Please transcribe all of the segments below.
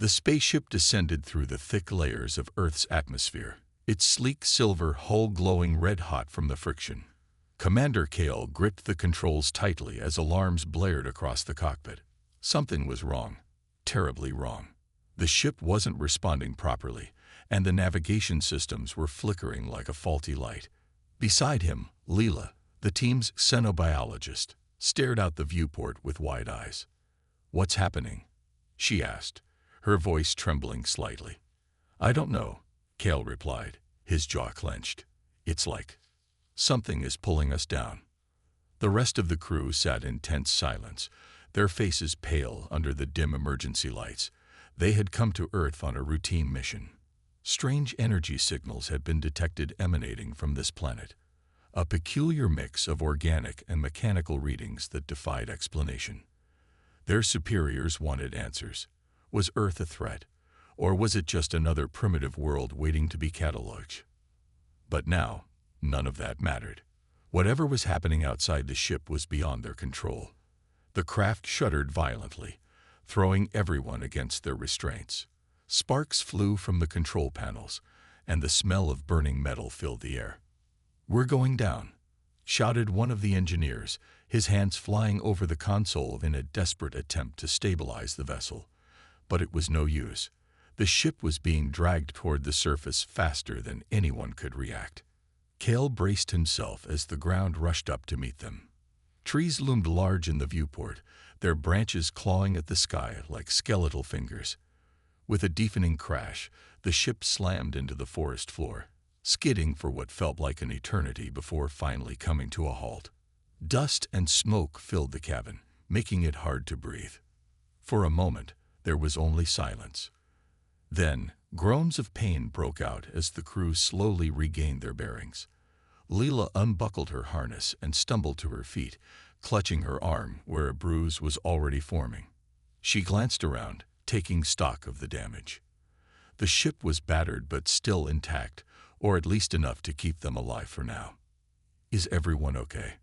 The spaceship descended through the thick layers of Earth's atmosphere, its sleek silver hull glowing red-hot from the friction. Commander Kale gripped the controls tightly as alarms blared across the cockpit. Something was wrong, terribly wrong. The ship wasn't responding properly, and the navigation systems were flickering like a faulty light. Beside him, Leela, the team's xenobiologist, stared out the viewport with wide eyes. "What's happening?" she asked, her voice trembling slightly. "I don't know," Kale replied, his jaw clenched. "It's like something is pulling us down." The rest of the crew sat in tense silence, their faces pale under the dim emergency lights. They had come to Earth on a routine mission. Strange energy signals had been detected emanating from this planet, a peculiar mix of organic and mechanical readings that defied explanation. Their superiors wanted answers. Was Earth a threat, or was it just another primitive world waiting to be cataloged? But now, none of that mattered. Whatever was happening outside the ship was beyond their control. The craft shuddered violently, throwing everyone against their restraints. Sparks flew from the control panels, and the smell of burning metal filled the air. "We're going down," shouted one of the engineers, his hands flying over the console in a desperate attempt to stabilize the vessel. But it was no use. The ship was being dragged toward the surface faster than anyone could react. Kale braced himself as the ground rushed up to meet them. Trees loomed large in the viewport, their branches clawing at the sky like skeletal fingers. With a deafening crash, the ship slammed into the forest floor, skidding for what felt like an eternity before finally coming to a halt. Dust and smoke filled the cabin, making it hard to breathe. For a moment, there was only silence. Then, groans of pain broke out as the crew slowly regained their bearings. Leela unbuckled her harness and stumbled to her feet, clutching her arm where a bruise was already forming. She glanced around, taking stock of the damage. The ship was battered but still intact, or at least enough to keep them alive for now. "Is everyone okay?"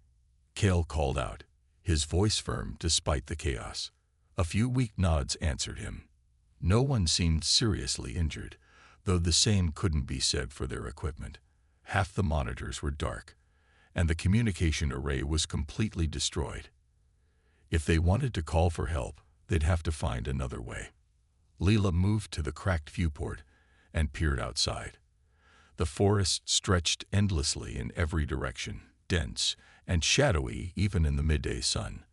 Kale called out, his voice firm despite the chaos. A few weak nods answered him. No one seemed seriously injured, though the same couldn't be said for their equipment. Half the monitors were dark, and the communication array was completely destroyed. If they wanted to call for help, they'd have to find another way. Leela moved to the cracked viewport and peered outside. The forest stretched endlessly in every direction, dense and shadowy even in the midday sun.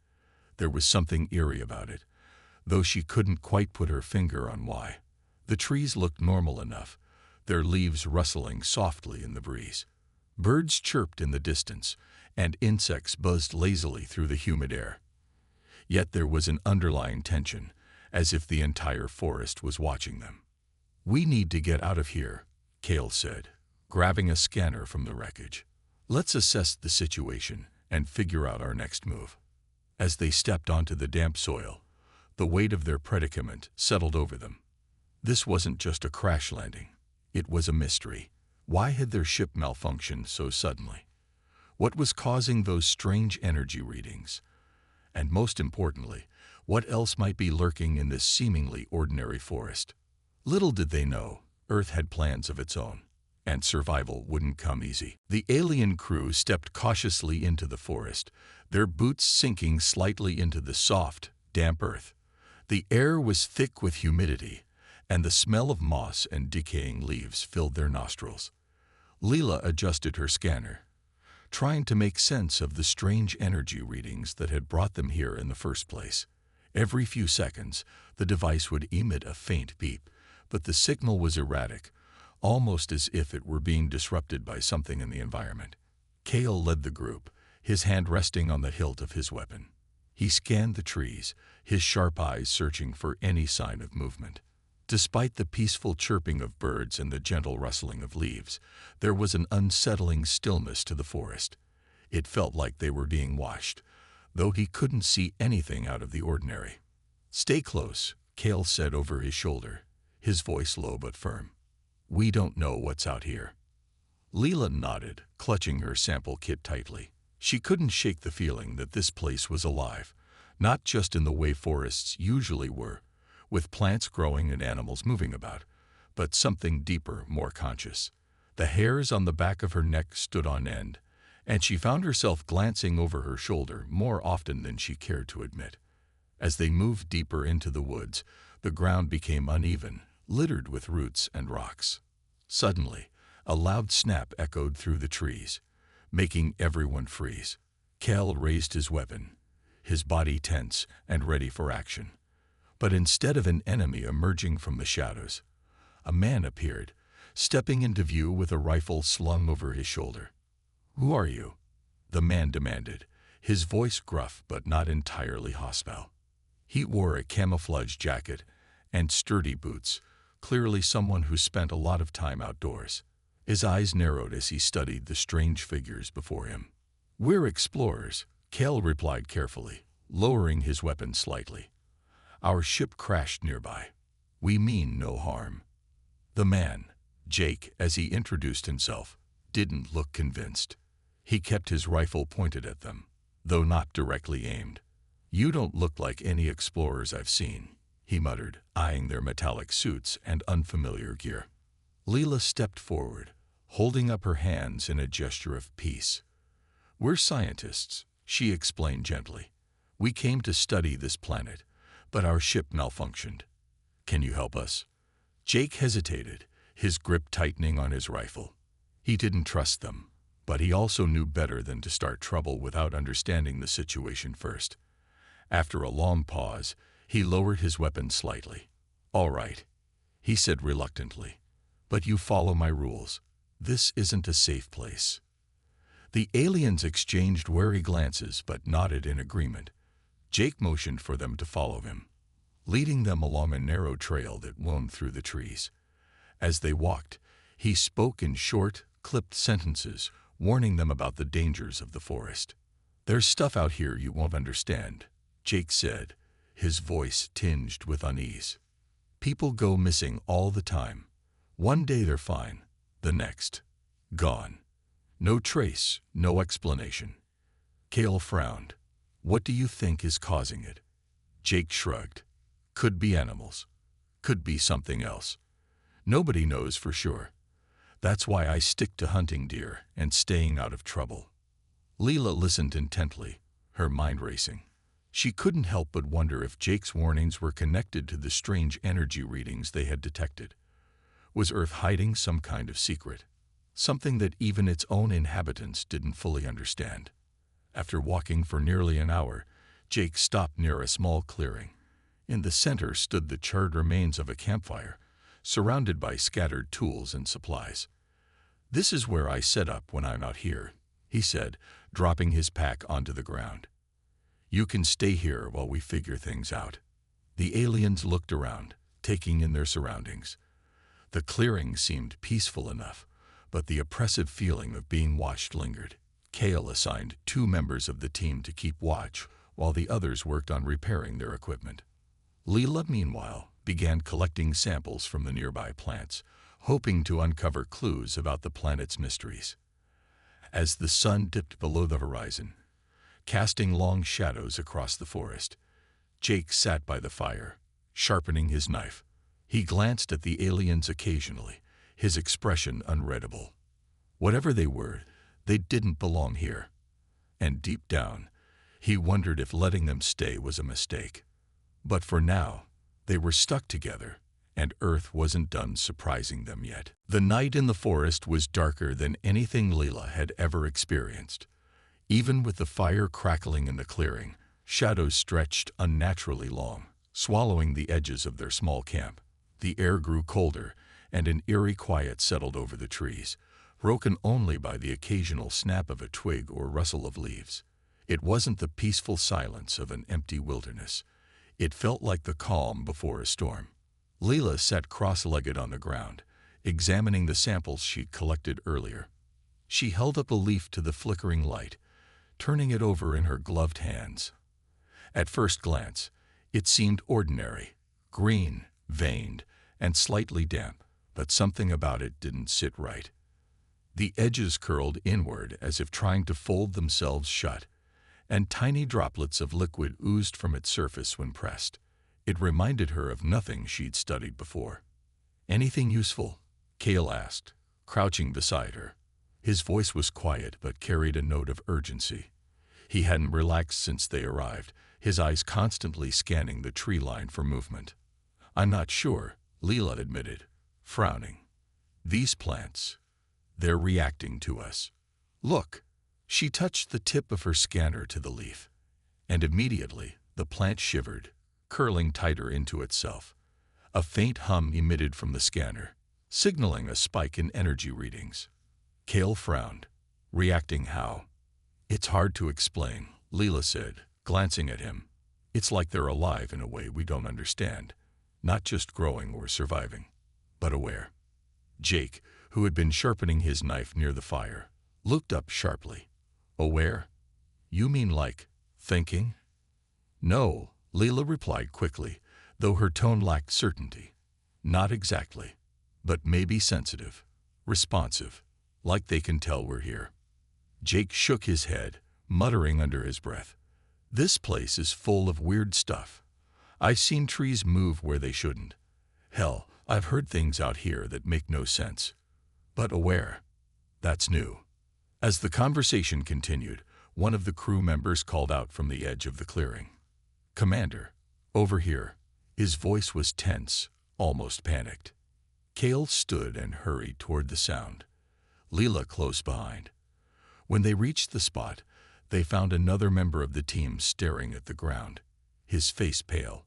There was something eerie about it, though she couldn't quite put her finger on why. The trees looked normal enough, their leaves rustling softly in the breeze. Birds chirped in the distance, and insects buzzed lazily through the humid air. Yet there was an underlying tension, as if the entire forest was watching them. "We need to get out of here," Kale said, grabbing a scanner from the wreckage. "Let's assess the situation and figure out our next move." As they stepped onto the damp soil, the weight of their predicament settled over them. This wasn't just a crash landing. It was a mystery. Why had their ship malfunctioned so suddenly? What was causing those strange energy readings? And most importantly, what else might be lurking in this seemingly ordinary forest? Little did they know, Earth had plans of its own, and survival wouldn't come easy. The alien crew stepped cautiously into the forest, their boots sinking slightly into the soft, damp earth. The air was thick with humidity, and the smell of moss and decaying leaves filled their nostrils. Leela adjusted her scanner, trying to make sense of the strange energy readings that had brought them here in the first place. Every few seconds, the device would emit a faint beep, but the signal was erratic, almost as if it were being disrupted by something in the environment. Kale led the group, his hand resting on the hilt of his weapon. He scanned the trees, his sharp eyes searching for any sign of movement. Despite the peaceful chirping of birds and the gentle rustling of leaves, there was an unsettling stillness to the forest. It felt like they were being watched, though he couldn't see anything out of the ordinary. "Stay close," Kale said over his shoulder, his voice low but firm. "We don't know what's out here." Leela nodded, clutching her sample kit tightly. She couldn't shake the feeling that this place was alive, not just in the way forests usually were, with plants growing and animals moving about, but something deeper, more conscious. The hairs on the back of her neck stood on end, and she found herself glancing over her shoulder more often than she cared to admit. As they moved deeper into the woods, the ground became uneven, littered with roots and rocks. Suddenly, a loud snap echoed through the trees, making everyone freeze. Cal raised his weapon, his body tense and ready for action. But instead of an enemy emerging from the shadows, a man appeared, stepping into view with a rifle slung over his shoulder. "Who are you?" the man demanded, his voice gruff but not entirely hostile. He wore a camouflage jacket and sturdy boots, clearly someone who spent a lot of time outdoors. His eyes narrowed as he studied the strange figures before him. "We're explorers," Cal replied carefully, lowering his weapon slightly. "Our ship crashed nearby. We mean no harm." The man, Jake, as he introduced himself, didn't look convinced. He kept his rifle pointed at them, though not directly aimed. "You don't look like any explorers I've seen," he muttered, eyeing their metallic suits and unfamiliar gear. Leela stepped forward, holding up her hands in a gesture of peace. "We're scientists," she explained gently. "We came to study this planet, but our ship malfunctioned. Can you help us?" Jake hesitated, his grip tightening on his rifle. He didn't trust them, but he also knew better than to start trouble without understanding the situation first. After a long pause, he lowered his weapon slightly. "All right," he said reluctantly, "but you follow my rules. This isn't a safe place." The aliens exchanged wary glances but nodded in agreement. Jake motioned for them to follow him, leading them along a narrow trail that wound through the trees. As they walked, he spoke in short, clipped sentences, warning them about the dangers of the forest. "There's stuff out here you won't understand," Jake said, his voice tinged with unease. "People go missing all the time. One day they're fine, the next, gone. No trace, no explanation." Cale frowned. "What do you think is causing it?" Jake shrugged. "Could be animals. Could be something else. Nobody knows for sure. That's why I stick to hunting deer and staying out of trouble." Leela listened intently, her mind racing. She couldn't help but wonder if Jake's warnings were connected to the strange energy readings they had detected. Was Earth hiding some kind of secret? Something that even its own inhabitants didn't fully understand. After walking for nearly an hour, Jake stopped near a small clearing. In the center stood the charred remains of a campfire, surrounded by scattered tools and supplies. "This is where I set up when I'm out here," he said, dropping his pack onto the ground. "You can stay here while we figure things out." The aliens looked around, taking in their surroundings. The clearing seemed peaceful enough, but the oppressive feeling of being watched lingered. Cale assigned 2 members of the team to keep watch, while the others worked on repairing their equipment. Leela, meanwhile, began collecting samples from the nearby plants, hoping to uncover clues about the planet's mysteries. As the sun dipped below the horizon, casting long shadows across the forest, Jake sat by the fire, sharpening his knife. He glanced at the aliens occasionally, his expression unreadable. Whatever they were, they didn't belong here. And deep down, he wondered if letting them stay was a mistake. But for now, they were stuck together, and Earth wasn't done surprising them yet. The night in the forest was darker than anything Leela had ever experienced. Even with the fire crackling in the clearing, shadows stretched unnaturally long, swallowing the edges of their small camp. The air grew colder, and an eerie quiet settled over the trees, broken only by the occasional snap of a twig or rustle of leaves. It wasn't the peaceful silence of an empty wilderness. It felt like the calm before a storm. Leela sat cross-legged on the ground, examining the samples she'd collected earlier. She held up a leaf to the flickering light, turning it over in her gloved hands. At first glance, it seemed ordinary, green, veined, and slightly damp, but something about it didn't sit right. The edges curled inward as if trying to fold themselves shut, and tiny droplets of liquid oozed from its surface when pressed. It reminded her of nothing she'd studied before. "Anything useful?" Cale asked, crouching beside her. His voice was quiet but carried a note of urgency. He hadn't relaxed since they arrived, his eyes constantly scanning the tree line for movement. "I'm not sure," Leela admitted, frowning. "These plants, they're reacting to us. Look." She touched the tip of her scanner to the leaf, and immediately the plant shivered, curling tighter into itself. A faint hum emitted from the scanner, signaling a spike in energy readings. Cale frowned. "Reacting how?" "It's hard to explain," Leela said, glancing at him. "It's like they're alive in a way we don't understand, not just growing or surviving, but aware." Jake, who had been sharpening his knife near the fire, looked up sharply. "Aware? You mean like thinking?" "No," Leela replied quickly, though her tone lacked certainty. "Not exactly, but maybe sensitive, responsive, like they can tell we're here." Jake shook his head, muttering under his breath. "This place is full of weird stuff. I've seen trees move where they shouldn't. Hell, I've heard things out here that make no sense. But aware, that's new." As the conversation continued, one of the crew members called out from the edge of the clearing. "Commander, over here." His voice was tense, almost panicked. Cale stood and hurried toward the sound, Leela close behind. When they reached the spot, they found another member of the team staring at the ground, his face pale.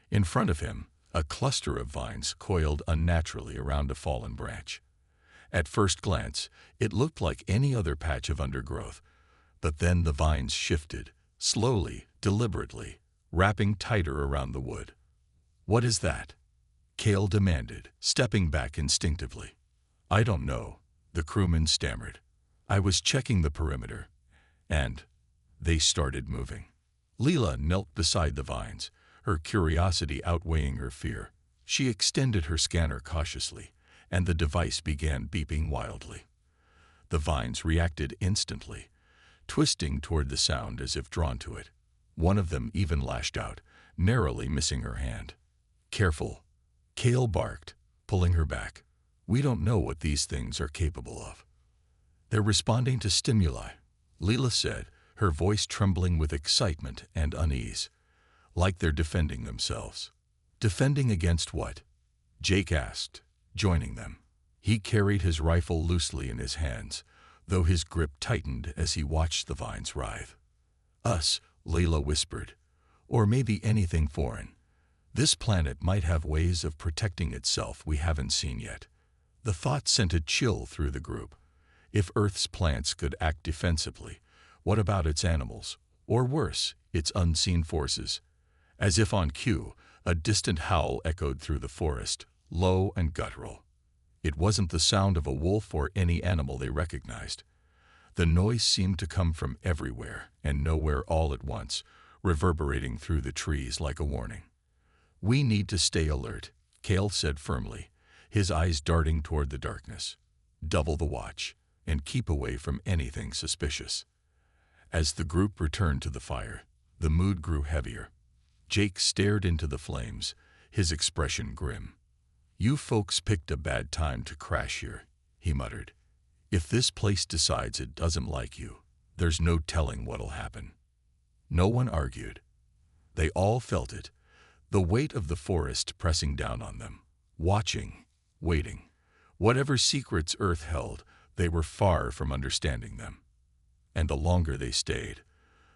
In front of him, a cluster of vines coiled unnaturally around a fallen branch. At first glance, it looked like any other patch of undergrowth, but then the vines shifted, slowly, deliberately, wrapping tighter around the wood. "What is that?" Cale demanded, stepping back instinctively. "I don't know," the crewman stammered. "I was checking the perimeter, and they started moving." Leela knelt beside the vines, her curiosity outweighing her fear. She extended her scanner cautiously, and the device began beeping wildly. The vines reacted instantly, twisting toward the sound as if drawn to it. One of them even lashed out, narrowly missing her hand. "Careful," Cale barked, pulling her back. "We don't know what these things are capable of." "They're responding to stimuli," Leela said, her voice trembling with excitement and unease. "Like they're defending themselves." "Defending against what?" Jake asked, joining them. He carried his rifle loosely in his hands, though his grip tightened as he watched the vines writhe. "Us," Leela whispered. "Or maybe anything foreign. This planet might have ways of protecting itself we haven't seen yet." The thought sent a chill through the group. If Earth's plants could act defensively, what about its animals? Or worse, its unseen forces? As if on cue, a distant howl echoed through the forest, low and guttural. It wasn't the sound of a wolf or any animal they recognized. The noise seemed to come from everywhere and nowhere all at once, reverberating through the trees like a warning. "We need to stay alert," Cale said firmly, his eyes darting toward the darkness. "Double the watch, and keep away from anything suspicious." As the group returned to the fire, the mood grew heavier. Jake stared into the flames, his expression grim. "You folks picked a bad time to crash here," he muttered. "If this place decides it doesn't like you, there's no telling what'll happen." No one argued. They all felt it, the weight of the forest pressing down on them, watching, waiting. Whatever secrets Earth held, they were far from understanding them. And the longer they stayed,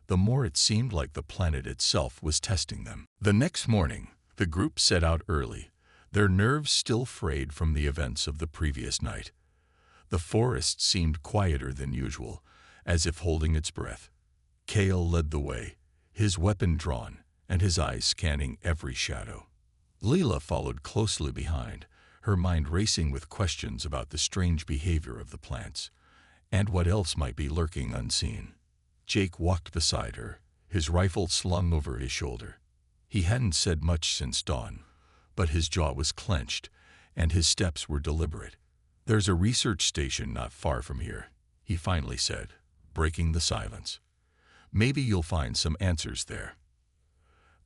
the more it seemed like the planet itself was testing them. The next morning, the group set out early, their nerves still frayed from the events of the previous night. The forest seemed quieter than usual, as if holding its breath. Cale led the way, his weapon drawn and his eyes scanning every shadow. Leela followed closely behind, her mind racing with questions about the strange behavior of the plants, and what else might be lurking unseen. Jake walked beside her, his rifle slung over his shoulder. He hadn't said much since dawn, but his jaw was clenched, and his steps were deliberate. "There's a research station not far from here," he finally said, breaking the silence. "Maybe you'll find some answers there."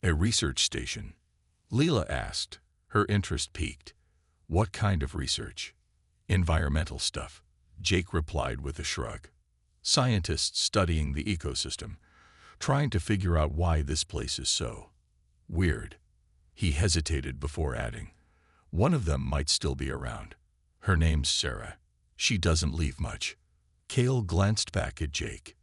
"A research station?" Leela asked, her interest piqued. What kind of research? Environmental stuff, Jake replied with a shrug. Scientists studying the ecosystem, trying to figure out why this place is so weird. He hesitated before adding, one of them might still be around. Her name's Sarah. She doesn't leave much. Cale glanced back at Jake.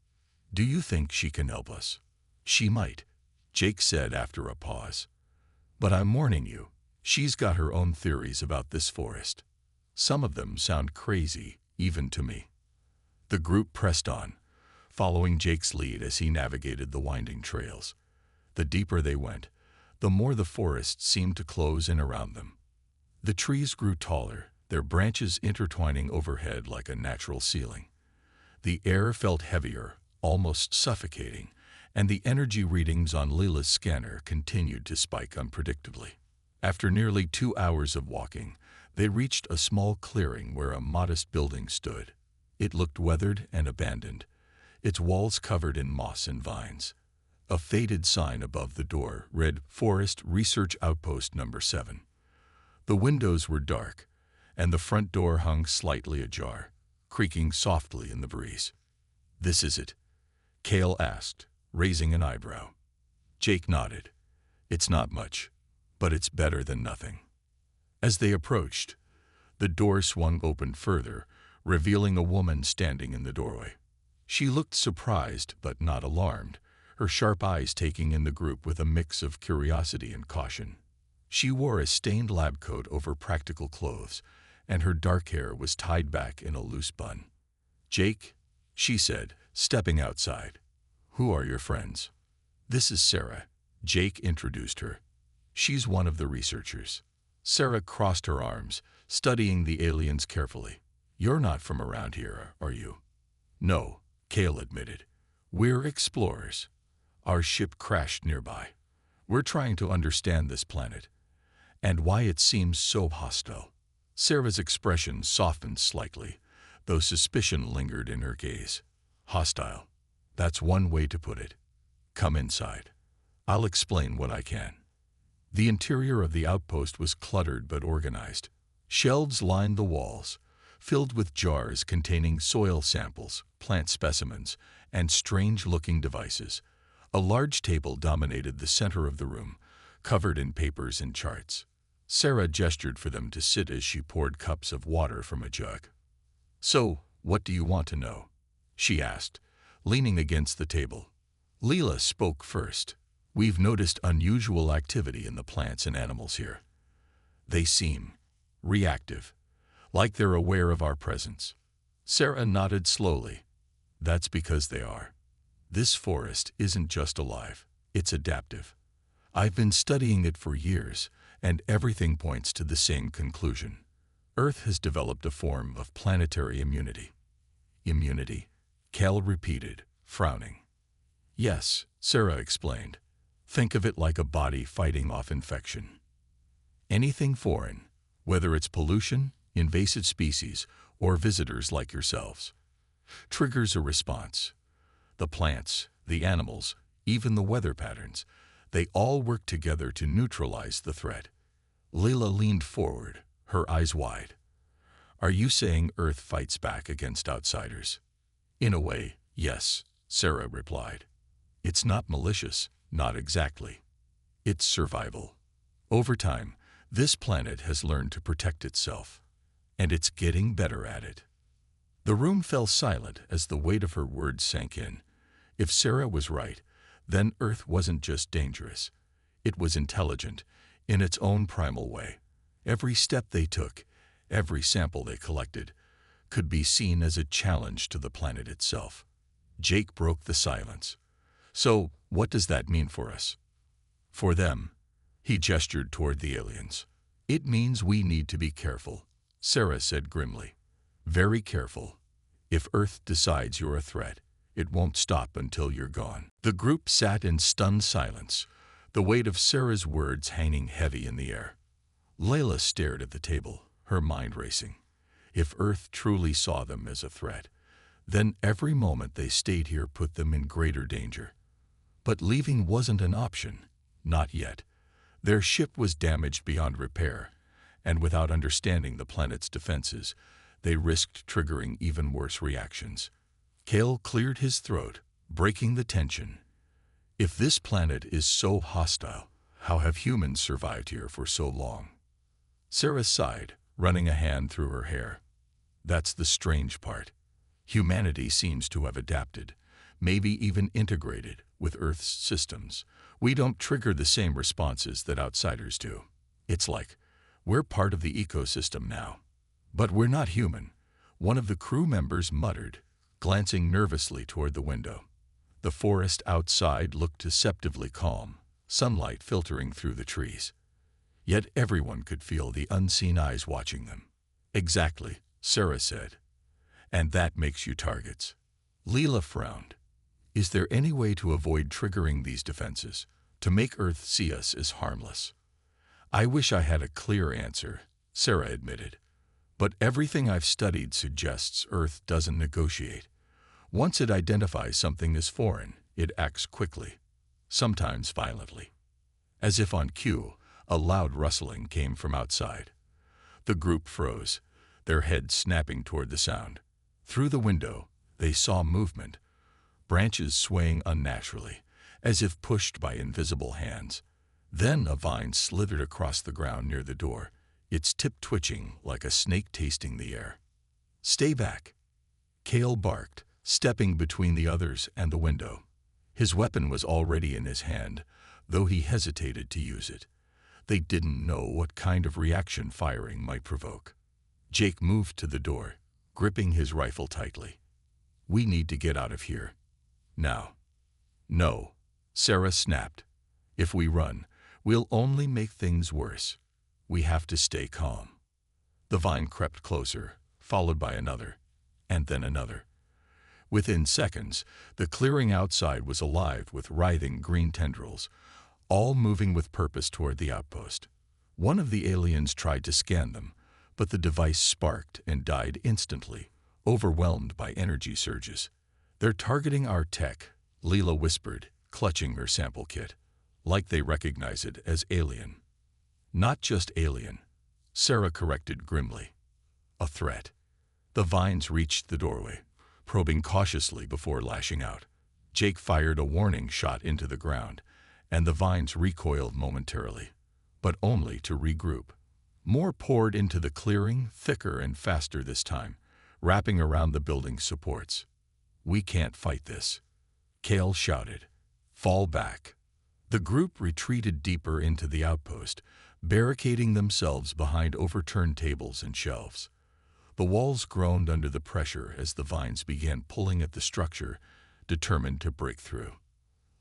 Do you think she can help us? She might, Jake said after a pause. But I'm warning you, she's got her own theories about this forest. Some of them sound crazy, even to me. The group pressed on, following Jake's lead as he navigated the winding trails. The deeper they went, the more the forest seemed to close in around them. The trees grew taller, their branches intertwining overhead like a natural ceiling. The air felt heavier, almost suffocating, and the energy readings on Leela's scanner continued to spike unpredictably. After nearly 2 hours of walking, they reached a small clearing where a modest building stood. It looked weathered and abandoned, its walls covered in moss and vines. A faded sign above the door read Forest Research Outpost No. 7. The windows were dark, and the front door hung slightly ajar, creaking softly in the breeze. This is it? Cale asked, raising an eyebrow. Jake nodded. It's not much, but it's better than nothing. As they approached, the door swung open further, revealing a woman standing in the doorway. She looked surprised but not alarmed, her sharp eyes taking in the group with a mix of curiosity and caution. She wore a stained lab coat over practical clothes, and her dark hair was tied back in a loose bun. Jake, she said, stepping outside. Who are your friends? This is Sarah, Jake introduced her. She's one of the researchers. Sarah crossed her arms, studying the aliens carefully. You're not from around here, are you? No, Cale admitted. We're explorers. Our ship crashed nearby. We're trying to understand this planet, and why it seems so hostile. Sarah's expression softened slightly, though suspicion lingered in her gaze. Hostile. That's one way to put it. Come inside. I'll explain what I can. The interior of the outpost was cluttered but organized. Shelves lined the walls, filled with jars containing soil samples, plant specimens, and strange-looking devices. A large table dominated the center of the room, covered in papers and charts. Sarah gestured for them to sit as she poured cups of water from a jug. So, what do you want to know? She asked, leaning against the table. Leela spoke first. We've noticed unusual activity in the plants and animals here. They seem reactive, like they're aware of our presence. Sarah nodded slowly. That's because they are. This forest isn't just alive, it's adaptive. I've been studying it for years, and everything points to the same conclusion. Earth has developed a form of planetary immunity. Immunity, Cale repeated, frowning. Yes, Sarah explained. Think of it like a body fighting off infection. Anything foreign, whether it's pollution, invasive species, or visitors like yourselves, triggers a response. The plants, the animals, even the weather patterns, they all work together to neutralize the threat. Leela leaned forward, her eyes wide. Are you saying Earth fights back against outsiders? In a way, yes, Sarah replied. It's not malicious, not exactly. It's survival. Over time, this planet has learned to protect itself, and it's getting better at it. The room fell silent as the weight of her words sank in. If Sarah was right, then Earth wasn't just dangerous. It was intelligent, in its own primal way. Every step they took, every sample they collected, could be seen as a challenge to the planet itself. Jake broke the silence. So, what does that mean for us? For them, he gestured toward the aliens. It means we need to be careful, Sarah said grimly. Very careful. If Earth decides you're a threat, it won't stop until you're gone. The group sat in stunned silence, the weight of Sarah's words hanging heavy in the air. Layla stared at the table, her mind racing. If Earth truly saw them as a threat, then every moment they stayed here put them in greater danger. But leaving wasn't an option, not yet. Their ship was damaged beyond repair, and without understanding the planet's defenses, they risked triggering even worse reactions. Kale cleared his throat, breaking the tension. If this planet is so hostile, how have humans survived here for so long? Sarah sighed, running a hand through her hair. That's the strange part. Humanity seems to have adapted, maybe even integrated, with Earth's systems. We don't trigger the same responses that outsiders do. It's like we're part of the ecosystem now. But we're not human, one of the crew members muttered, glancing nervously toward the window. The forest outside looked deceptively calm, sunlight filtering through the trees. Yet everyone could feel the unseen eyes watching them. Exactly, Sarah said. And that makes you targets. Leela frowned. Is there any way to avoid triggering these defenses, to make Earth see us as harmless? I wish I had a clear answer, Sarah admitted. But everything I've studied suggests Earth doesn't negotiate. Once it identifies something as foreign, it acts quickly, sometimes violently. As if on cue, a loud rustling came from outside. The group froze, their heads snapping toward the sound. Through the window, they saw movement, branches swaying unnaturally, as if pushed by invisible hands. Then a vine slithered across the ground near the door, its tip twitching like a snake tasting the air. Stay back, Kale barked, stepping between the others and the window. His weapon was already in his hand, though he hesitated to use it. They didn't know what kind of reaction firing might provoke. Jake moved to the door, gripping his rifle tightly. We need to get out of here. Now. No, Sarah snapped. If we run, we'll only make things worse. We have to stay calm. The vine crept closer, followed by another, and then another. Within seconds, the clearing outside was alive with writhing green tendrils, all moving with purpose toward the outpost. One of the aliens tried to scan them, but the device sparked and died instantly, overwhelmed by energy surges. They're targeting our tech, Leela whispered, clutching her sample kit, like they recognize it as alien. Not just alien, Sarah corrected grimly. A threat. The vines reached the doorway, probing cautiously before lashing out. Jake fired a warning shot into the ground, and the vines recoiled momentarily, but only to regroup. More poured into the clearing, thicker and faster this time, wrapping around the building's supports. We can't fight this, Kale shouted. Fall back. The group retreated deeper into the outpost, barricading themselves behind overturned tables and shelves. The walls groaned under the pressure as the vines began pulling at the structure, determined to break through.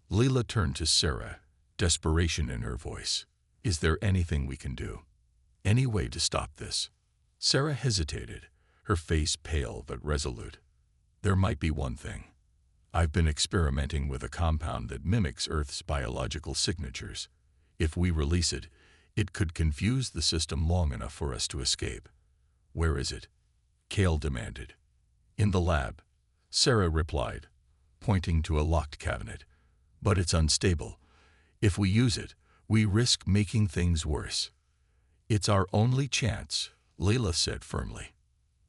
Leela turned to Sarah, desperation in her voice. Is there anything we can do? Any way to stop this? Sarah hesitated, her face pale but resolute. There might be one thing. I've been experimenting with a compound that mimics Earth's biological signatures. If we release it, it could confuse the system long enough for us to escape. Where is it? Kale demanded. In the lab, Sarah replied, pointing to a locked cabinet. But it's unstable. If we use it, we risk making things worse. It's our only chance, Leela said firmly.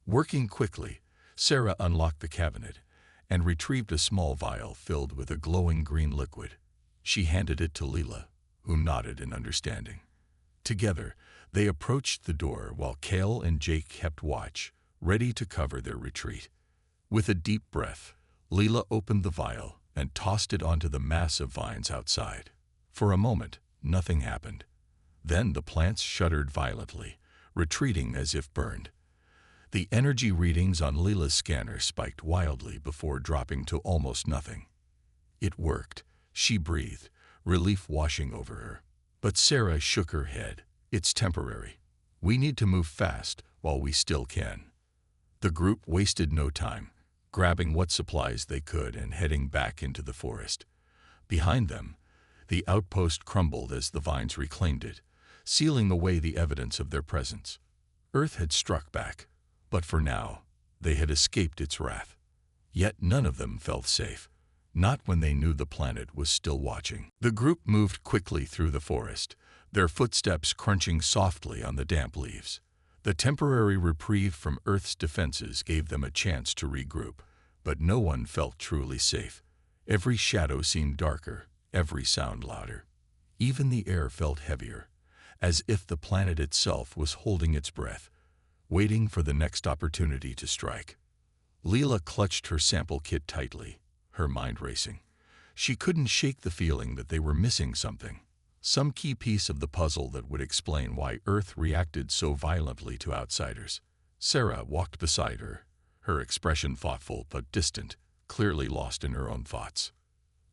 Working quickly, Sarah unlocked the cabinet and retrieved a small vial filled with a glowing green liquid. She handed it to Leela, who nodded in understanding. Together, they approached the door while Kale and Jake kept watch, ready to cover their retreat. With a deep breath, Leela opened the vial and tossed it onto the mass of vines outside. For a moment, nothing happened. Then the plants shuddered violently, retreating as if burned. The energy readings on Leela's scanner spiked wildly before dropping to almost nothing. It worked, she breathed, relief washing over her. But Sarah shook her head. It's temporary. We need to move fast while we still can. The group wasted no time, grabbing what supplies they could and heading back into the forest. Behind them, the outpost crumbled as the vines reclaimed it, sealing away the evidence of their presence. Earth had struck back, but for now, they had escaped its wrath. Yet none of them felt safe, not when they knew the planet was still watching. The group moved quickly through the forest, their footsteps crunching softly on the damp leaves. The temporary reprieve from Earth's defenses gave them a chance to regroup, but no one felt truly safe. Every shadow seemed darker, every sound louder. Even the air felt heavier, as if the planet itself was holding its breath, waiting for the next opportunity to strike. Leela clutched her sample kit tightly, her mind racing. She couldn't shake the feeling that they were missing something, some key piece of the puzzle that would explain why Earth reacted so violently to outsiders. Sarah walked beside her, her expression thoughtful but distant, clearly lost in her own thoughts.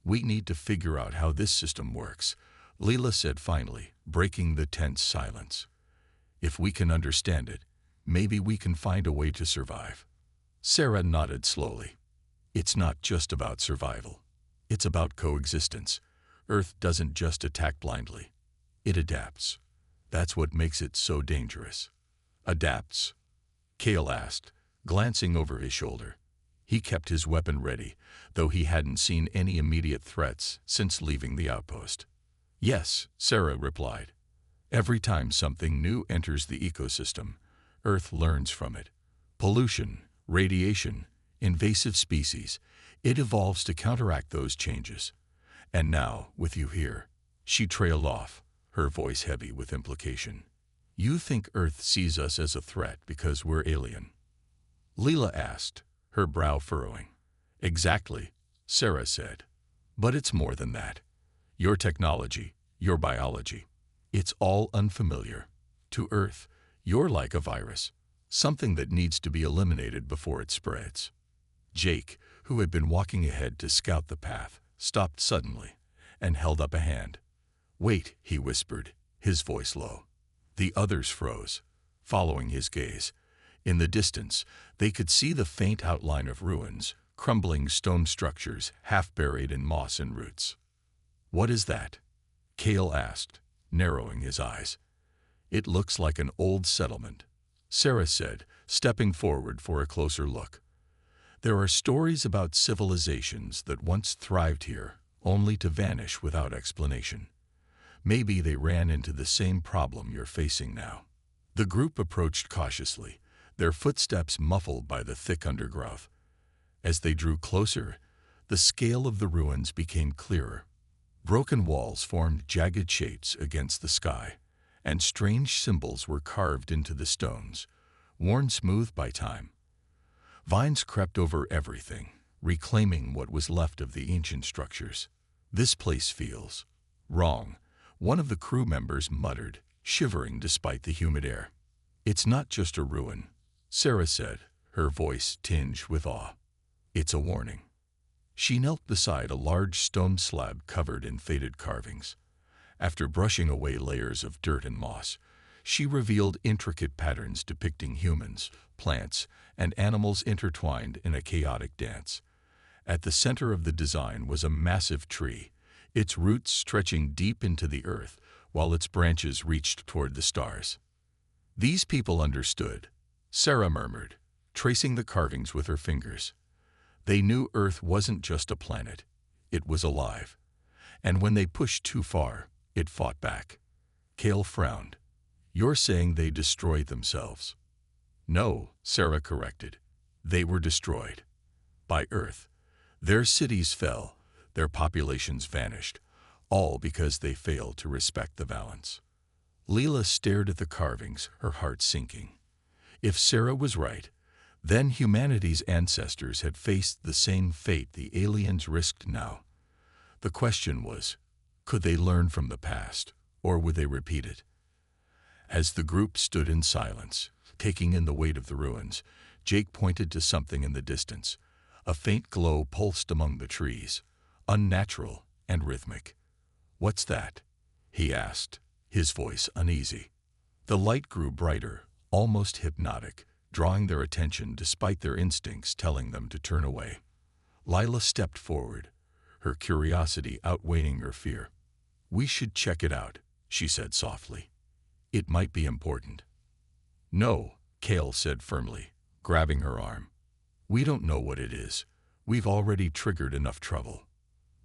"We need to figure out how this system works," Leela said finally, breaking the tense silence. "If we can understand it, maybe we can find a way to survive." Sarah nodded slowly. "It's not just about survival. It's about coexistence. Earth doesn't just attack blindly. It adapts. That's what makes it so dangerous." "Adapts?" Cale asked, glancing over his shoulder. He kept his weapon ready, though he hadn't seen any immediate threats since leaving the outpost. "Yes," Sarah replied. "Every time something new enters the ecosystem, Earth learns from it. Pollution, radiation, invasive species, it evolves to counteract those changes. And now, with you here," she trailed off, her voice heavy with implication. "You think Earth sees us as a threat because we're alien?" Leela asked, her brow furrowing. "Exactly," Sarah said. "But it's more than that. Your technology, your biology, it's all unfamiliar. To Earth, you're like a virus, something that needs to be eliminated before it spreads." Jake, who had been walking ahead to scout the path, stopped suddenly and held up a hand. "Wait," he whispered, his voice low. The others froze, following his gaze. In the distance, they could see the faint outline of ruins, crumbling stone structures half buried in moss and roots. "What is that?" Cale asked, narrowing his eyes. "It looks like an old settlement," Sarah said, stepping forward for a closer look. "There are stories about civilizations that once thrived here, only to vanish without explanation. Maybe they ran into the same problem you're facing now." The group approached cautiously, their footsteps muffled by the thick undergrowth. As they drew closer, the scale of the ruins became clearer. Broken walls formed jagged shapes against the sky, and strange symbols were carved into the stones, worn smooth by time. Vines crept over everything, reclaiming what was left of the ancient structures. "This place feels wrong," one of the crew members muttered, shivering despite the humid air. "It's not just a ruin," Sarah said, her voice tinged with awe. "It's a warning." She knelt beside a large stone slab covered in faded carvings. After brushing away layers of dirt and moss, she revealed intricate patterns depicting humans, plants, and animals intertwined in a chaotic dance. At the center of the design was a massive tree, its roots stretching deep into the earth while its branches reached toward the stars. "These people understood," Sarah murmured, tracing the carvings with her fingers. "They knew Earth wasn't just a planet, it was alive. And when they pushed too far, it fought back." Cale frowned. "You're saying they destroyed themselves?" "No," Sarah corrected. "They were destroyed. By Earth. Their cities fell, their populations vanished, all because they failed to respect the balance." Leela stared at the carvings, her heart sinking. If Sarah was right, then humanity's ancestors had faced the same fate the aliens risked now. The question was, could they learn from the past, or would they repeat it? As the group stood in silence, taking in the weight of the ruins, Jake pointed to something in the distance. A faint glow pulsed among the trees, unnatural and rhythmic. "What's that?" he asked, his voice uneasy. The light grew brighter, almost hypnotic, drawing their attention despite their instincts telling them to turn away. Lila stepped forward, her curiosity outweighing her fear. "We should check it out," she said softly. "It might be important." "No," Cale said firmly, grabbing her arm. "We don't know what it is. We've already triggered enough trouble."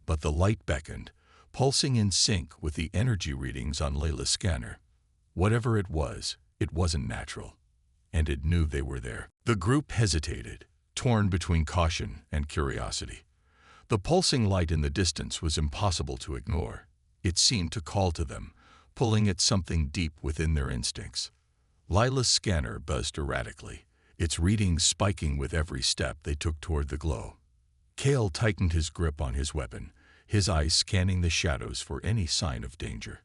But the light beckoned, pulsing in sync with the energy readings on Layla's scanner. Whatever it wasn't natural, and it knew they were there. The group hesitated, torn between caution and curiosity. The pulsing light in the distance was impossible to ignore. It seemed to call to them, pulling at something deep within their instincts. Lila's scanner buzzed erratically, its readings spiking with every step they took toward the glow. Kale tightened his grip on his weapon, his eyes scanning the shadows for any sign of danger.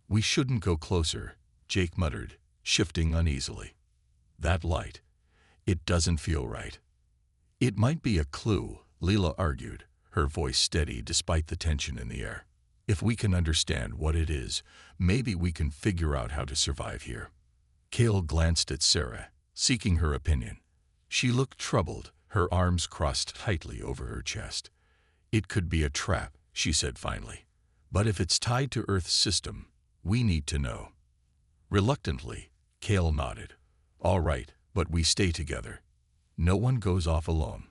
"We shouldn't go closer," Jake muttered, shifting uneasily. "That light. It doesn't feel right." "It might be a clue," Leela argued, her voice steady despite the tension in the air. "If we can understand what it is, maybe we can figure out how to survive here." Kale glanced at Sarah, seeking her opinion. She looked troubled, her arms crossed tightly over her chest. "It could be a trap," she said finally. "But if it's tied to Earth's system, we need to know." Reluctantly, Kale nodded. "All right, but we stay together. No one goes off alone."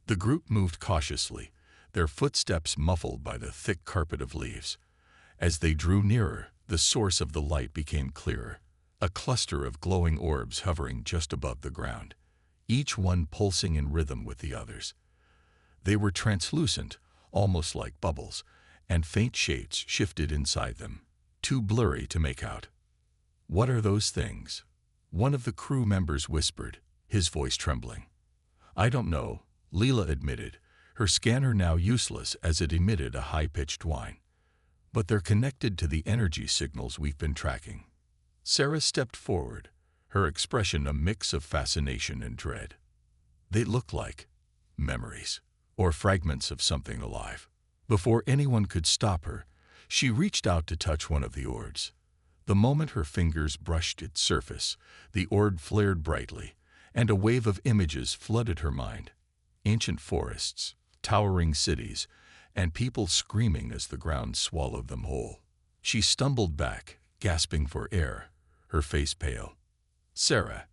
The group moved cautiously, their footsteps muffled by the thick carpet of leaves. As they drew nearer, the source of the light became clearer, a cluster of glowing orbs hovering just above the ground, each one pulsing in rhythm with the others. They were translucent, almost like bubbles, and faint shapes shifted inside them, too blurry to make out. "What are those things?" one of the crew members whispered, his voice trembling. "I don't know," Leela admitted, her scanner now useless as it emitted a high-pitched whine. "But they're connected to the energy signals we've been tracking." Sarah stepped forward, her expression a mix of fascination and dread. "They look like memories, or fragments of something alive." Before anyone could stop her, she reached out to touch one of the orbs. The moment her fingers brushed its surface, the orb flared brightly, and a wave of images flooded her mind. Ancient forests, towering cities, and people screaming as the ground swallowed them whole. She stumbled back, gasping for air, her face pale. "Sarah!"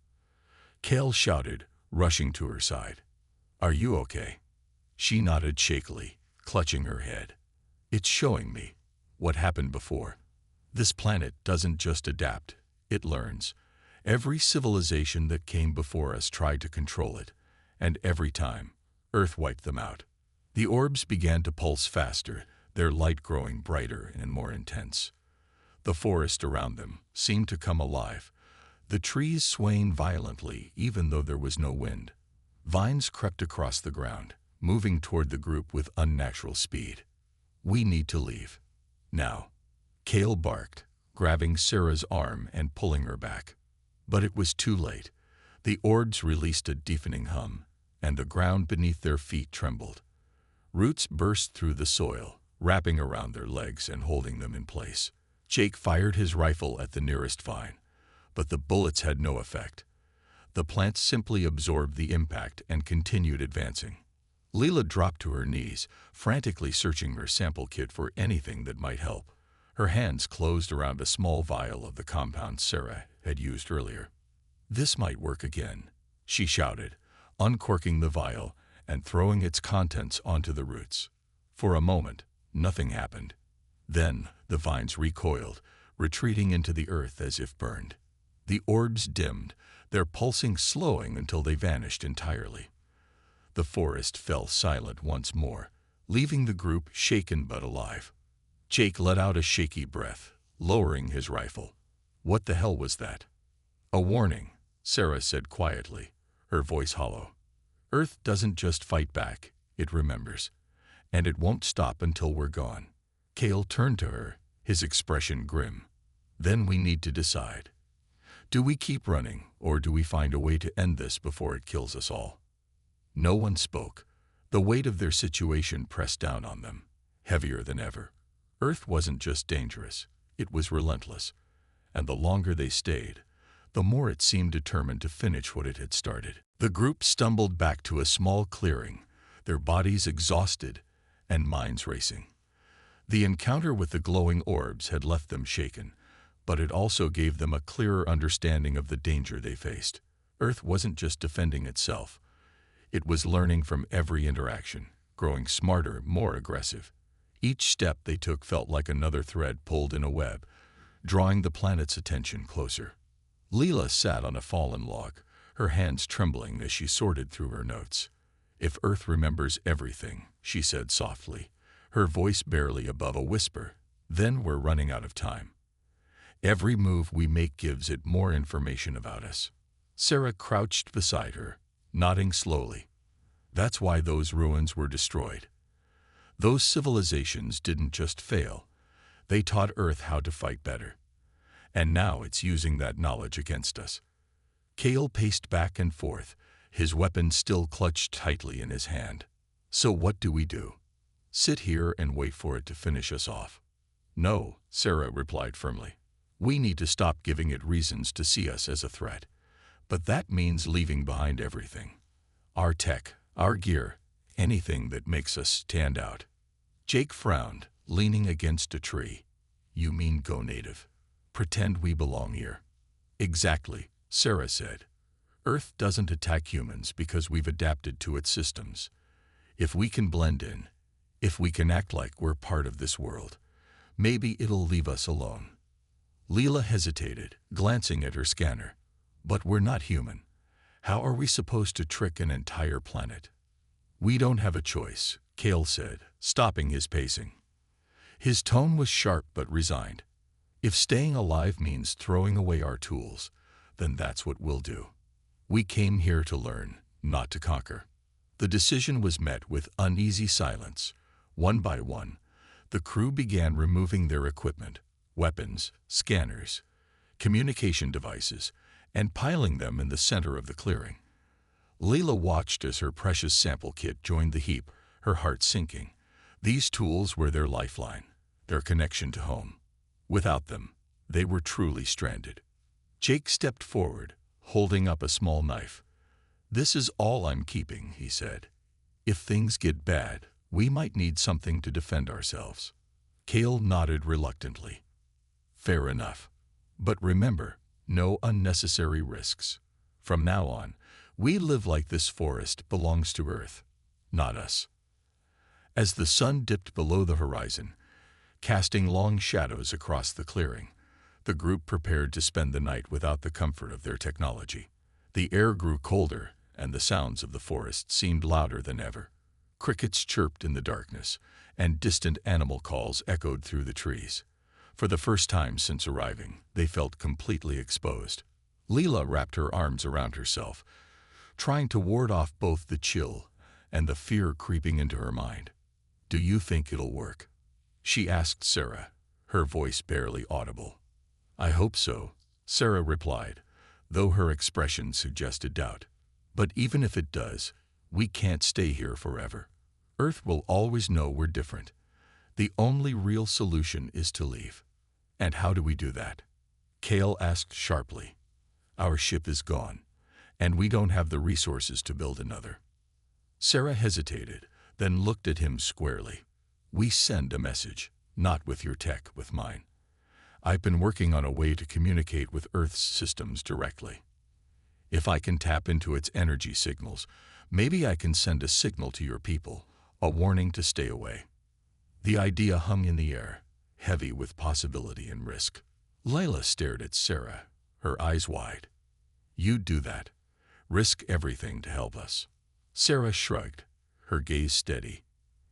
Kale shouted, rushing to her side. "Are you okay?" She nodded shakily, clutching her head. "It's showing me what happened before. This planet doesn't just adapt, it learns. Every civilization that came before us tried to control it, and every time, Earth wiped them out." The orbs began to pulse faster, their light growing brighter and more intense. The forest around them seemed to come alive, the trees swaying violently even though there was no wind. Vines crept across the ground, moving toward the group with unnatural speed. "We need to leave. Now." Kale barked, grabbing Sarah's arm and pulling her back. But it was too late. The orbs released a deafening hum, and the ground beneath their feet trembled. Roots burst through the soil, wrapping around their legs and holding them in place. Jake fired his rifle at the nearest vine, but the bullets had no effect. The plants simply absorbed the impact and continued advancing. Leela dropped to her knees, frantically searching her sample kit for anything that might help. Her hands closed around a small vial of the compound Sarah had used earlier. "This might work again," she shouted, uncorking the vial and throwing its contents onto the roots. For a moment, nothing happened. Then the vines recoiled, retreating into the earth as if burned. The orbs dimmed, their pulsing slowing until they vanished entirely. The forest fell silent once more, leaving the group shaken but alive. Jake let out a shaky breath, lowering his rifle. "What the hell was that?" "A warning," Sarah said quietly, her voice hollow. "Earth doesn't just fight back, it remembers. And it won't stop until we're gone." Kale turned to her, his expression grim. "Then we need to decide. Do we keep running, or do we find a way to end this before it kills us all?" No one spoke. The weight of their situation pressed down on them, heavier than ever. Earth wasn't just dangerous, it was relentless. And the longer they stayed, the more it seemed determined to finish what it had started. The group stumbled back to a small clearing, their bodies exhausted and minds racing. The encounter with the glowing orbs had left them shaken, but it also gave them a clearer understanding of the danger they faced. Earth wasn't just defending itself. It was learning from every interaction, growing smarter, more aggressive. Each step they took felt like another thread pulled in a web, drawing the planet's attention closer. Leela sat on a fallen log, her hands trembling as she sorted through her notes. "If Earth remembers everything," she said softly, her voice barely above a whisper, "then we're running out of time. Every move we make gives it more information about us." Sarah crouched beside her, nodding slowly. "That's why those ruins were destroyed. Those civilizations didn't just fail, they taught Earth how to fight better. And now it's using that knowledge against us." Kale paced back and forth, his weapon still clutched tightly in his hand. "So what do we do? Sit here and wait for it to finish us off?" "No," Sarah replied firmly. "We need to stop giving it reasons to see us as a threat. But that means leaving behind everything. Our tech, our gear, anything that makes us stand out." Jake frowned, leaning against a tree. "You mean go native? Pretend we belong here?" "Exactly," Sarah said. "Earth doesn't attack humans because we've adapted to its systems. If we can blend in, if we can act like we're part of this world, maybe it'll leave us alone." Leela hesitated, glancing at her scanner. "But we're not human. How are we supposed to trick an entire planet?" "We don't have a choice," Kale said, stopping his pacing. His tone was sharp but resigned. "If staying alive means throwing away our tools, then that's what we'll do. We came here to learn, not to conquer." The decision was met with uneasy silence. One by one, the crew began removing their equipment, weapons, scanners, communication devices, and piling them in the center of the clearing. Leela watched as her precious sample kit joined the heap, her heart sinking. These tools were their lifeline, their connection to home. Without them, they were truly stranded. Jake stepped forward, holding up a small knife. "This is all I'm keeping," he said. "If things get bad, we might need something to defend ourselves." Kale nodded reluctantly. "Fair enough. But remember, no unnecessary risks. From now on, we live like this forest belongs to Earth, not us." As the sun dipped below the horizon, casting long shadows across the clearing, the group prepared to spend the night without the comfort of their technology. The air grew colder, and the sounds of the forest seemed louder than ever. Crickets chirped in the darkness, and distant animal calls echoed through the trees. For the first time since arriving, they felt completely exposed. Leela wrapped her arms around herself, trying to ward off both the chill and the fear creeping into her mind. "Do you think it'll work?" she asked Sarah, her voice barely audible. "I hope so," Sarah replied, though her expression suggested doubt. "But even if it does, we can't stay here forever. Earth will always know we're different. The only real solution is to leave." "And how do we do that?" Kale asked sharply. "Our ship is gone, and we don't have the resources to build another." Sarah hesitated, then looked at him squarely. "We send a message, not with your tech, with mine. I've been working on a way to communicate with Earth's systems directly. If I can tap into its energy signals, maybe I can send a signal to your people, a warning to stay away." The idea hung in the air, heavy with possibility and risk. Layla stared at Sarah, her eyes wide. "You'd do that? Risk everything to help us?" Sarah shrugged, her gaze steady.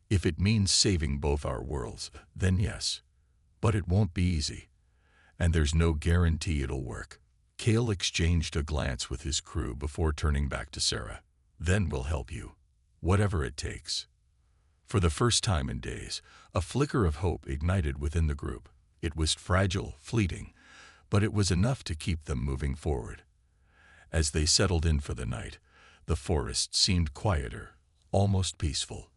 "If it means saving both our worlds, then yes. But it won't be easy, and there's no guarantee it'll work." Kale exchanged a glance with his crew before turning back to Sarah. "Then we'll help you, whatever it takes." For the first time in days, a flicker of hope ignited within the group. It was fragile, fleeting, but it was enough to keep them moving forward. As they settled in for the night, the forest seemed quieter, almost peaceful.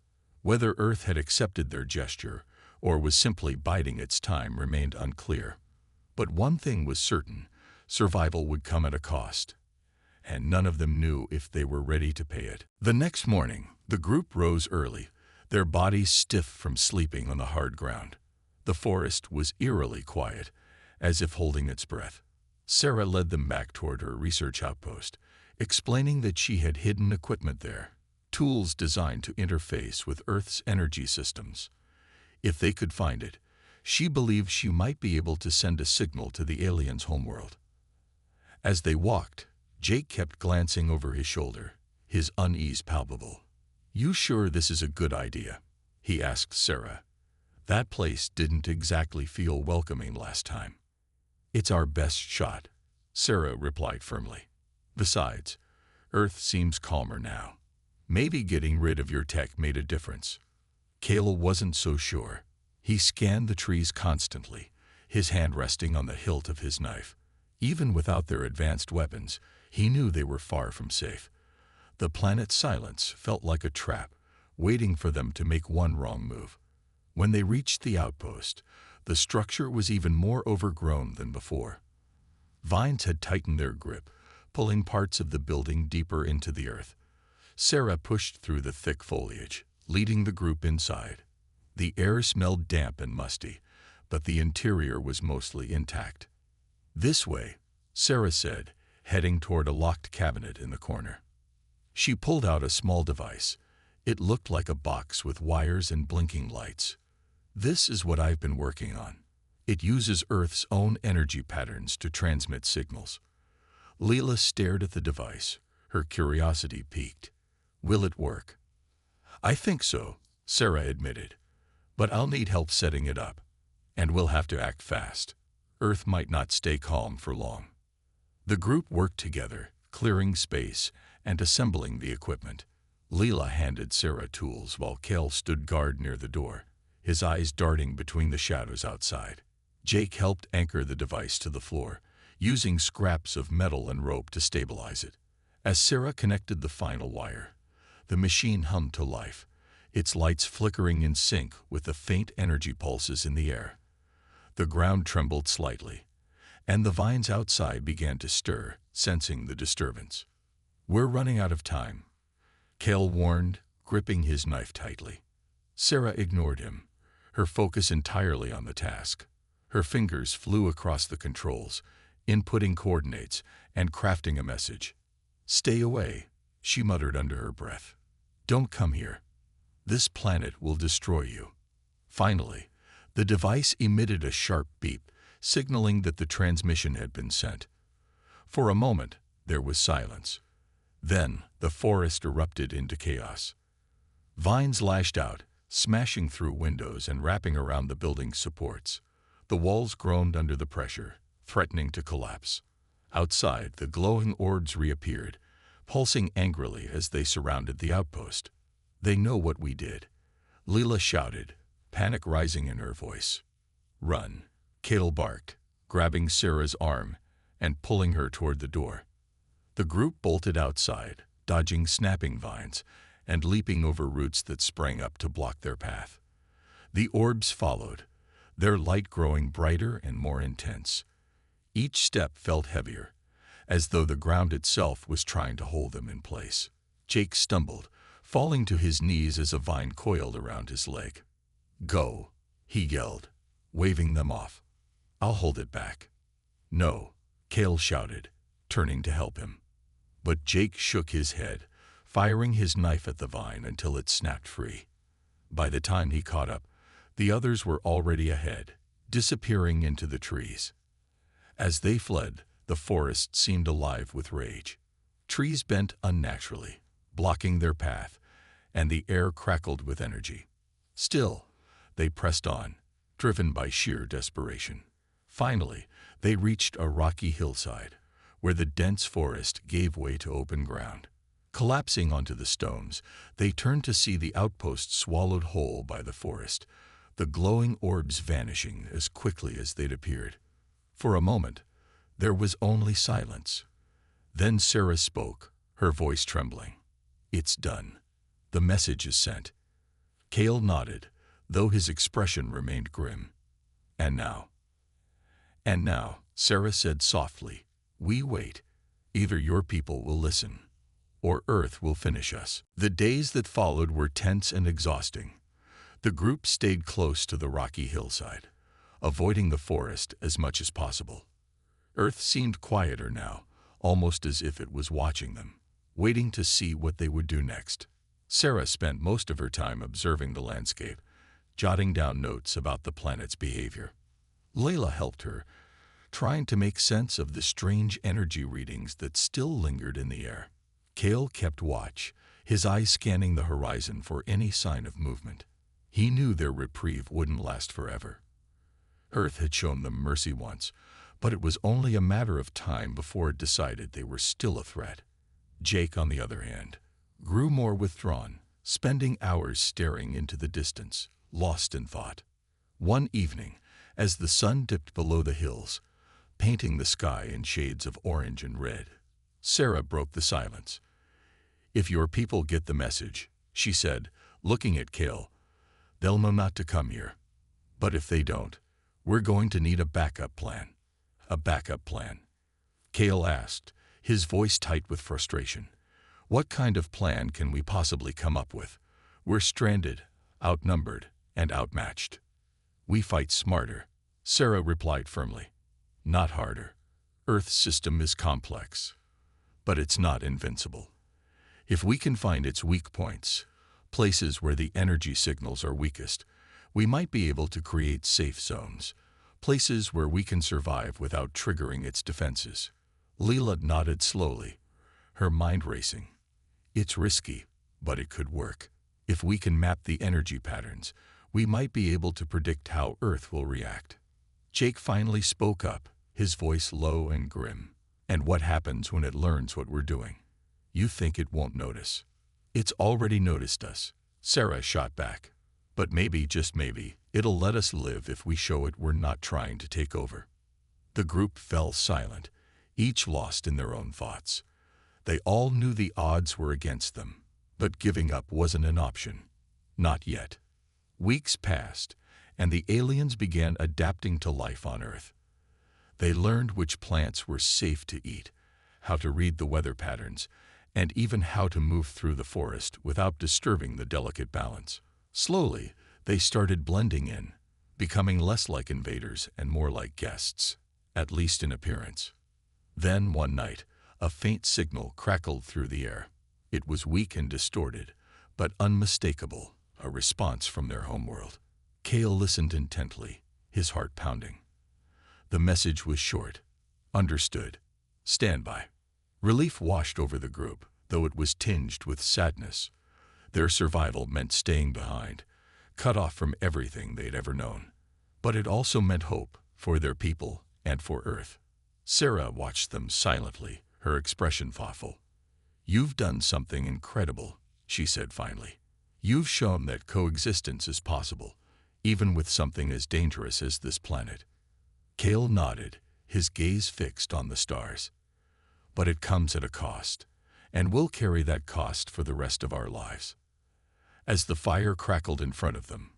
Whether Earth had accepted their gesture or was simply biding its time remained unclear. But one thing was certain: survival would come at a cost, and none of them knew if they were ready to pay it. The next morning, the group rose early, their bodies stiff from sleeping on the hard ground. The forest was eerily quiet, as if holding its breath. Sarah led them back toward her research outpost, explaining that she had hidden equipment there, tools designed to interface with Earth's energy systems. If they could find it, she believed she might be able to send a signal to the aliens' homeworld. As they walked, Jake kept glancing over his shoulder, his unease palpable. "You sure this is a good idea?" he asked Sarah. "That place didn't exactly feel welcoming last time." "It's our best shot," Sarah replied firmly. "Besides, Earth seems calmer now. Maybe getting rid of your tech made a difference." Cale wasn't so sure. He scanned the trees constantly, his hand resting on the hilt of his knife. Even without their advanced weapons, he knew they were far from safe. The planet's silence felt like a trap, waiting for them to make one wrong move. When they reached the outpost, the structure was even more overgrown than before. Vines had tightened their grip, pulling parts of the building deeper into the earth. Sarah pushed through the thick foliage, leading the group inside. The air smelled damp and musty, but the interior was mostly intact. "This way," Sarah said, heading toward a locked cabinet in the corner. She pulled out a small device. It looked like a box with wires and blinking lights. "This is what I've been working on. It uses Earth's own energy patterns to transmit signals." Leela stared at the device, her curiosity piqued. "Will it work?" "I think so," Sarah admitted. "But I'll need help setting it up. And we'll have to act fast. Earth might not stay calm for long." The group worked together, clearing space and assembling the equipment. Leela handed Sarah tools while Cale stood guard near the door, his eyes darting between the shadows outside. Jake helped anchor the device to the floor, using scraps of metal and rope to stabilize it. As Sarah connected the final wire, the machine hummed to life, its lights flickering in sync with the faint energy pulses in the air. The ground trembled slightly, and the vines outside began to stir, sensing the disturbance. "We're running out of time," Cale warned, gripping his knife tightly. Sarah ignored him, her focus entirely on the task. Her fingers flew across the controls, inputting coordinates and crafting a message. "Stay away," she muttered under her breath. "Don't come here. This planet will destroy you." Finally, the device emitted a sharp beep, signaling that the transmission had been sent. For a moment, there was silence. Then, the forest erupted into chaos. Vines lashed out, smashing through windows and wrapping around the building's supports. The walls groaned under the pressure, threatening to collapse. Outside, the glowing orbs reappeared, pulsing angrily as they surrounded the outpost. "They know what we did," Leela shouted, panic rising in her voice. "Run," Cale barked, grabbing Sarah's arm and pulling her toward the door. The group bolted outside, dodging snapping vines and leaping over roots that sprang up to block their path. The orbs followed, their light growing brighter and more intense. Each step felt heavier, as though the ground itself was trying to hold them in place. Jake stumbled, falling to his knees as a vine coiled around his leg. "Go," he yelled, waving them off. "I'll hold it back." "No," Cale shouted, turning to help him. But Jake shook his head, firing his knife at the vine until it snapped free. By the time he caught up, the others were already ahead, disappearing into the trees. As they fled, the forest seemed alive with rage. Trees bent unnaturally, blocking their path, and the air crackled with energy. Still, they pressed on, driven by sheer desperation. Finally, they reached a rocky hillside, where the dense forest gave way to open ground. Collapsing onto the stones, they turned to see the outpost swallowed whole by the forest, the glowing orbs vanishing as quickly as they'd appeared. For a moment, there was only silence. Then Sarah spoke, her voice trembling. "It's done. The message is sent." Cale nodded, though his expression remained grim. "And now?" "And now," Sarah said softly, "we wait. Either your people will listen, or Earth will finish us." The days that followed were tense and exhausting. The group stayed close to the rocky hillside, avoiding the forest as much as possible. Earth seemed quieter now, almost as if it was watching them, waiting to see what they would do next. Sarah spent most of her time observing the landscape, jotting down notes about the planet's behavior. Layla helped her, trying to make sense of the strange energy readings that still lingered in the air. Kale kept watch, his eyes scanning the horizon for any sign of movement. He knew their reprieve wouldn't last forever. Earth had shown them mercy once, but it was only a matter of time before it decided they were still a threat. Jake, on the other hand, grew more withdrawn, spending hours staring into the distance, lost in thought. One evening, as the sun dipped below the hills, painting the sky in shades of orange and red, Sarah broke the silence. "If your people get the message," she said, looking at Kale, "they'll know not to come here. But if they don't, we're going to need a backup plan." "A backup plan?" Kale asked, his voice tight with frustration. "What kind of plan can we possibly come up with? We're stranded, outnumbered, and outmatched." "We fight smarter," Sarah replied firmly. "Not harder. Earth's system is complex, but it's not invincible. If we can find its weak points, places where the energy signals are weakest, we might be able to create safe zones, places where we can survive without triggering its defenses." Leela nodded slowly, her mind racing. "It's risky, but it could work. If we can map the energy patterns, we might be able to predict how Earth will react." Jake finally spoke up, his voice low and grim. "And what happens when it learns what we're doing? You think it won't notice?" "It's already noticed us," Sarah shot back. "But maybe, just maybe, it'll let us live if we show it we're not trying to take over." The group fell silent, each lost in their own thoughts. They all knew the odds were against them, but giving up wasn't an option. Not yet. Weeks passed, and the aliens began adapting to life on Earth. They learned which plants were safe to eat, how to read the weather patterns, and even how to move through the forest without disturbing the delicate balance. Slowly, they started blending in, becoming less like invaders and more like guests, at least in appearance. Then, one night, a faint signal crackled through the air. It was weak and distorted, but unmistakable, a response from their homeworld. Kale listened intently, his heart pounding. The message was short. "Understood. Stand by." Relief washed over the group, though it was tinged with sadness. Their survival meant staying behind, cut off from everything they'd ever known. But it also meant hope for their people and for Earth. Sarah watched them silently, her expression thoughtful. "You've done something incredible," she said finally. "You've shown that coexistence is possible, even with something as dangerous as this planet." Kale nodded, his gaze fixed on the stars. "But it comes at a cost, and we'll carry that cost for the rest of our lives." As the fire crackled in front of them,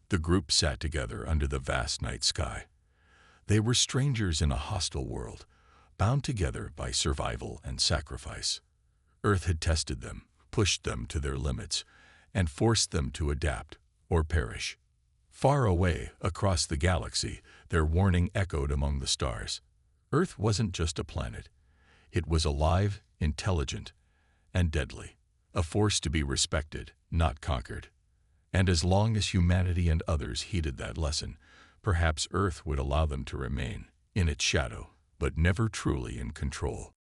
the group sat together under the vast night sky. They were strangers in a hostile world, bound together by survival and sacrifice. Earth had tested them, pushed them to their limits, and forced them to adapt or perish. Far away, across the galaxy, their warning echoed among the stars. Earth wasn't just a planet. It was alive, intelligent, and deadly, a force to be respected, not conquered. And as long as humanity and others heeded that lesson, perhaps Earth would allow them to remain in its shadow, but never truly in control.